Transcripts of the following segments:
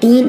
3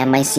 MIC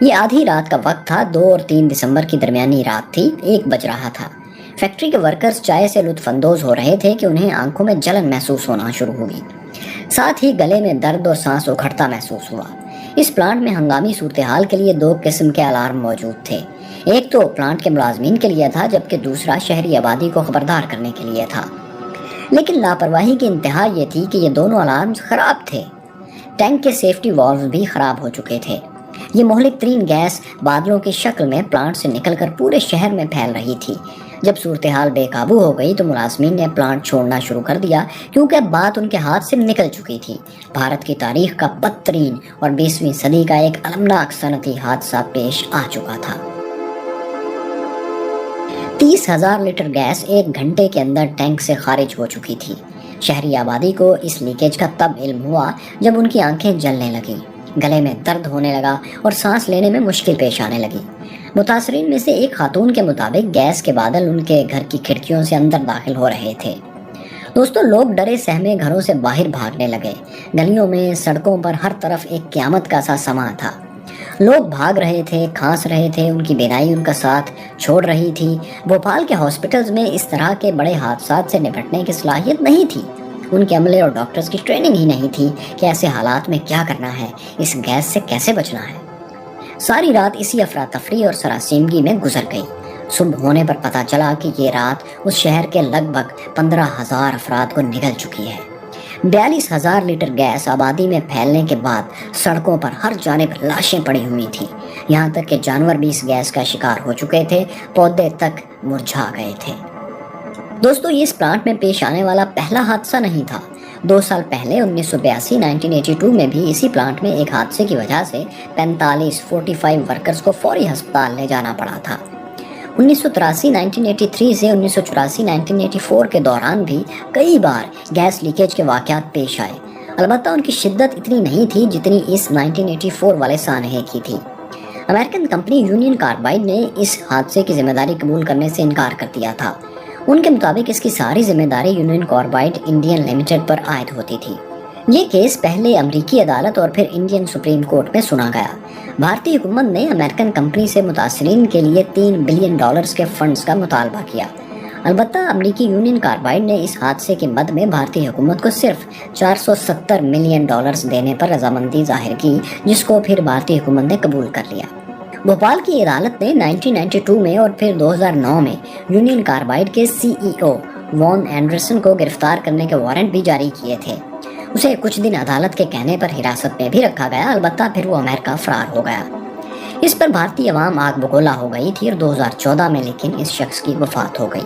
یہ آدھی رات کا وقت تھا، 2 اور 3 دسمبر کی درمیانی رات تھی، 1 بج رہا تھا۔ فیکٹری کے ورکرز چائے سے لطف اندوز ہو رہے تھے کہ انہیں آنکھوں میں جلن محسوس ہونا شروع ہوئی، ساتھ ہی گلے میں درد اور سانس اکھڑتا محسوس ہوا۔ اس پلانٹ میں ہنگامی صورتحال کے لیے 2 قسم کے الارم موجود تھے، ایک تو پلانٹ کے ملازمین کے لیے تھا، جبکہ دوسرا شہری آبادی کو خبردار کرنے کے لیے تھا۔ لیکن لاپرواہی کی انتہا یہ تھی کہ یہ دونوں الارمز خراب تھے۔ ٹینک کے سیفٹی والوز بھی خراب ہو چکے تھے۔ یہ مہلک ترین گیس بادلوں کی شکل میں پلانٹ سے نکل کر پورے شہر میں پھیل رہی تھی۔ جب صورتحال بے قابو ہو گئی تو ملازمین نے پلانٹ چھوڑنا شروع کر دیا، کیونکہ اب بات ان کے ہاتھ سے نکل چکی تھی۔ بھارت کی تاریخ کا بدترین اور 20ویں صدی کا ایک المناک صنعتی حادثہ پیش آ چکا تھا۔ 30,000 لیٹر گیس 1 گھنٹے کے اندر ٹینک سے خارج ہو چکی تھی۔ شہری آبادی کو اس لیکیج کا تب علم ہوا جب ان کی آنکھیں جلنے لگیں، گلے میں درد ہونے لگا اور سانس لینے میں مشکل پیش آنے لگی۔ متاثرین میں سے ایک خاتون کے مطابق گیس کے بادل ان کے گھر کی کھڑکیوں سے اندر داخل ہو رہے تھے۔ دوستو، لوگ ڈرے سہمے گھروں سے باہر بھاگنے لگے۔ گلیوں میں، سڑکوں پر ہر طرف ایک قیامت کا سا سما تھا۔ لوگ بھاگ رہے تھے، کھانس رہے تھے، ان کی بینائی ان کا ساتھ چھوڑ رہی تھی۔ بھوپال کے ہاسپٹلز میں اس طرح کے بڑے حادثات سے نپٹنے کی صلاحیت نہیں تھی۔ ان کے عملے اور ڈاکٹرز کی ٹریننگ ہی نہیں تھی کہ ایسے حالات میں کیا کرنا ہے، اس گیس سے کیسے بچنا ہے۔ ساری رات اسی افراتفری اور سراسیمگی میں گزر گئی۔ صبح ہونے پر پتہ چلا کہ یہ رات اس شہر کے لگ بھگ 15,000 افراد کو نگل چکی ہے۔ 42,000 لیٹر گیس آبادی میں پھیلنے کے بعد سڑکوں پر ہر جانب لاشیں پڑی ہوئی تھیں، یہاں تک کہ جانور بھی اس گیس کا شکار ہو چکے تھے، پودے تک مرجھا گئے تھے۔ دوستو، یہ اس پلانٹ میں پیش آنے والا پہلا حادثہ نہیں تھا۔ 2 سال پہلے 1982 میں بھی اسی پلانٹ میں ایک حادثے کی وجہ سے 45 ورکرز کو فوری ہسپتال لے جانا پڑا تھا۔ 1983 سے 1984 کے دوران بھی کئی بار گیس لیکیج کے واقعات پیش آئے، البتہ ان کی شدت اتنی نہیں تھی جتنی اس 1984 والے سانحے کی تھی۔ امریکن کمپنی یونین کاربائڈ نے اس حادثے کی ذمہ داری قبول کرنے سے انکار کر دیا تھا۔ ان کے مطابق اس کی ساری ذمہ داری یونین کاربائڈ انڈین لمیٹڈ پر عائد ہوتی تھی۔ یہ کیس پہلے امریکی عدالت اور پھر انڈین سپریم کورٹ میں سنا گیا۔ بھارتی حکومت نے امریکن کمپنی سے متاثرین کے لیے $3 بلین کے فنڈز کا مطالبہ کیا۔ البتہ امریکی یونین کاربائڈ نے اس حادثے کی مد میں بھارتی حکومت کو صرف $470 ملین دینے پر رضامندی ظاہر کی، جس کو پھر بھارتی حکومت نے قبول کر لیا۔ بھوپال کی عدالت نے 1992 میں اور پھر 2009 میں یونین کاربائڈ کے CEO وان اینڈرسن کو گرفتار کرنے کے وارنٹ بھی جاری کیے تھے۔ اسے کچھ دن عدالت کے کہنے پر حراست میں بھی رکھا گیا، البتہ پھر وہ امریکہ فرار ہو گیا۔ اس پر بھارتی عوام آگ بگولا ہو گئی تھی اور 2014 میں لیکن اس شخص کی وفات ہو گئی۔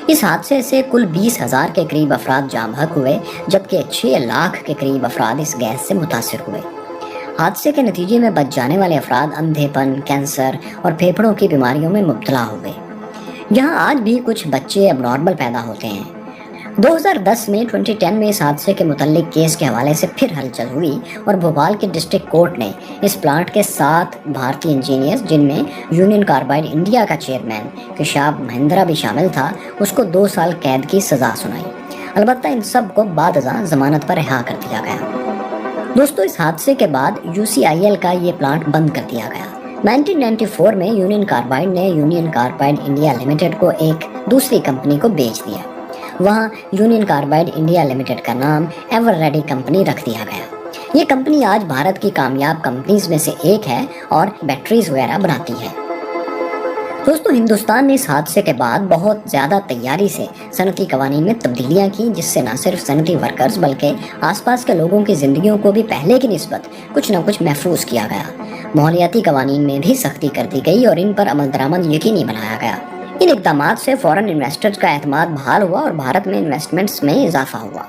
اس حادثے سے کل 20,000 کے قریب افراد جاں بحق ہوئے، جبکہ 6 لاکھ کے قریب افراد اس گیس سے متاثر ہوئے۔ حادثے کے نتیجے میں بچ جانے والے افراد اندھے پن، کینسر اور پھیپھڑوں کی بیماریوں میں مبتلا ہوئے۔ یہاں آج بھی کچھ بچے اب نارمل پیدا ہوتے ہیں۔ 2010 میں 2010 میں اس حادثے کے متعلق کیس کے حوالے سے پھر ہلچل ہوئی اور بھوپال کی ڈسٹرکٹ کورٹ نے اس پلانٹ کے 7 بھارتی انجینئرز، جن میں یونین کاربائڈ انڈیا کا چیئرمین کشاب مہندرا بھی شامل تھا، اس کو 2 سال قید کی سزا سنائی۔ البتہ ان سب کو بعد ازاں ضمانت پر رہا کر دیا گیا۔ دوستو، اس حادثے کے بعد UCIL کا یہ پلانٹ بند کر دیا گیا۔ 1994 میں یونین کاربائڈ نے یونین کاربائڈ انڈیا لمیٹڈ کو ایک دوسری کمپنی کو بیچ دیا۔ وہاں یونین کاربائڈ انڈیا لمیٹڈ کا نام ایور ریڈی کمپنی رکھ دیا گیا۔ یہ کمپنی آج بھارت کی کامیاب کمپنیز میں سے ایک ہے اور بیٹریز وغیرہ بناتی ہے۔ دوستو، ہندوستان نے اس حادثے کے بعد بہت زیادہ تیاری سے صنعتی قوانین میں تبدیلیاں کی، جس سے نہ صرف صنعتی ورکرز بلکہ آس پاس کے لوگوں کی زندگیوں کو بھی پہلے کی نسبت کچھ نہ کچھ محفوظ کیا گیا۔ ماحولیاتی قوانین میں بھی سختی کر دی گئی اور ان پر عمل درآمد یقینی بنایا گیا۔ ان اقدامات سے فورن انویسٹرز کا اعتماد بحال ہوا اور بھارت میں انویسٹمنٹس میں اضافہ ہوا۔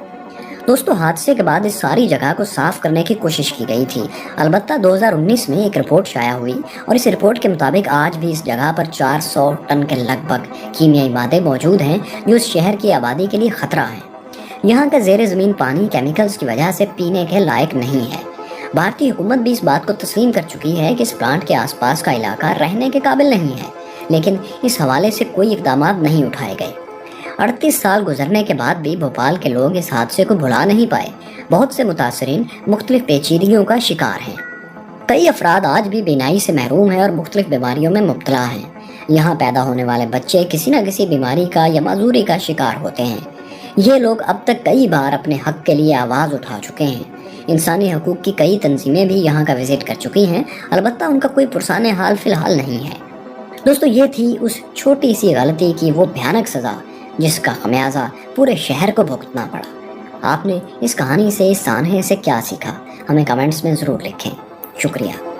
دوستو، حادثے کے بعد اس ساری جگہ کو صاف کرنے کی کوشش کی گئی تھی، البتہ 2019 میں ایک رپورٹ شائع ہوئی اور اس رپورٹ کے مطابق آج بھی اس جگہ پر 400 ٹن کے لگ بھگ کیمیائی مادے موجود ہیں جو اس شہر کی آبادی کے لیے خطرہ ہیں۔ یہاں کا زیر زمین پانی کیمیکلز کی وجہ سے پینے کے لائق نہیں ہے۔ بھارتی حکومت بھی اس بات کو تسلیم کر چکی ہے کہ اس پلانٹ کے آس پاس کا علاقہ رہنے کے قابل نہیں ہے، لیکن اس حوالے سے کوئی اقدامات نہیں اٹھائے گئے۔ 38 سال گزرنے کے بعد بھی بھوپال کے لوگ اس حادثے کو بھلا نہیں پائے۔ بہت سے متاثرین مختلف پیچیدگیوں کا شکار ہیں۔ کئی افراد آج بھی بینائی سے محروم ہیں اور مختلف بیماریوں میں مبتلا ہیں۔ یہاں پیدا ہونے والے بچے کسی نہ کسی بیماری کا یا معذوری کا شکار ہوتے ہیں۔ یہ لوگ اب تک کئی بار اپنے حق کے لیے آواز اٹھا چکے ہیں۔ انسانی حقوق کی کئی تنظیمیں بھی یہاں کا وزٹ کر چکی ہیں، البتہ ان کا کوئی پرسان حال فی الحال نہیں ہے۔ دوستو، یہ تھی اس چھوٹی سی غلطی کی وہ بھیانک سزا جس کا خمیازہ پورے شہر کو بھگتنا پڑا۔ آپ نے اس کہانی سے، اس سانحے سے کیا سیکھا؟ ہمیں کمنٹس میں ضرور لکھیں۔ شکریہ۔